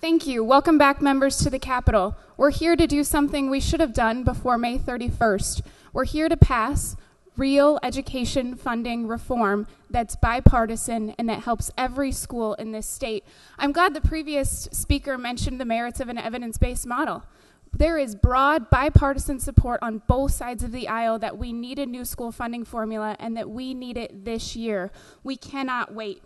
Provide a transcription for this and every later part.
Thank you. Welcome back, members, to the Capitol. We're here to do something we should have done before May 31st. We're here to pass real education funding reform that's bipartisan and that helps every school in this state. I'm glad the previous speaker mentioned the merits of an evidence-based model. There is broad bipartisan support on both sides of the aisle that we need a new school funding formula and that we need it this year. We cannot wait.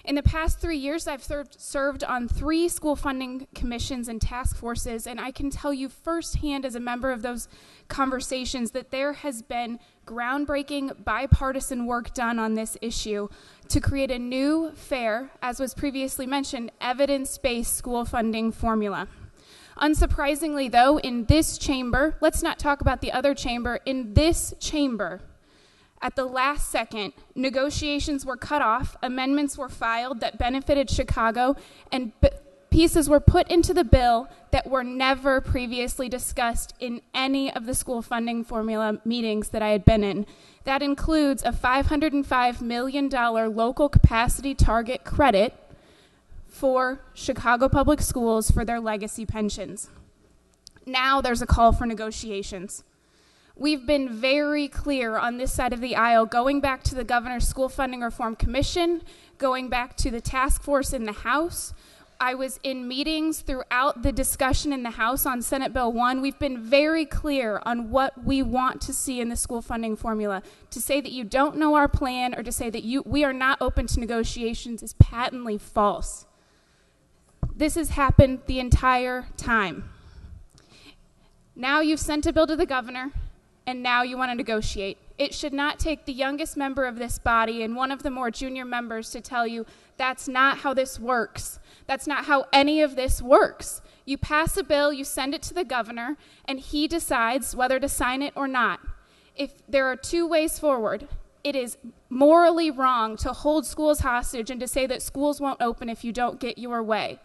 In the past 3 years, I've served on 3 school funding commissions and task forces, and I can tell you firsthand as a member of those conversations that there has been groundbreaking bipartisan work done on this issue to create a new, fair, as was previously mentioned, evidence-based school funding formula. Unsurprisingly, though, in this chamber, let's not talk about the other chamber, in this chamber, at the last second, negotiations were cut off, amendments were filed that benefited Chicago, and pieces were put into the bill that were never previously discussed in any of the school funding formula meetings that I had been in. That includes a $505 million local capacity target credit for Chicago Public Schools for their legacy pensions. Now there's a call for negotiations. We've been very clear on this side of the aisle, going back to the Governor's School Funding Reform Commission, going back to the task force in the House. I was in meetings throughout the discussion in the House on Senate Bill 1. We've been very clear on what we want to see in the school funding formula. To say that you don't know our plan or to say that we are not open to negotiations is patently false. This has happened the entire time. Now you've sent a bill to the governor, and now you want to negotiate. It should not take the youngest member of this body and one of the more junior members to tell you that's not how this works. That's not how any of this works. You pass a bill, you send it to the governor, and he decides whether to sign it or not. If there are 2 ways forward, it is morally wrong to hold schools hostage and to say that schools won't open if you don't get your way.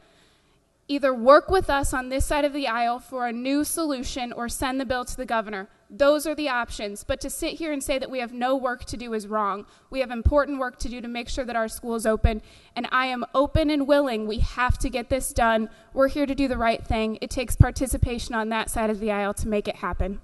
Either work with us on this side of the aisle for a new solution or send the bill to the governor. Those are the options. But to sit here and say that we have no work to do is wrong. We have important work to do to make sure that our schools open. And I am open and willing. We have to get this done. We're here to do the right thing. It takes participation on that side of the aisle to make it happen.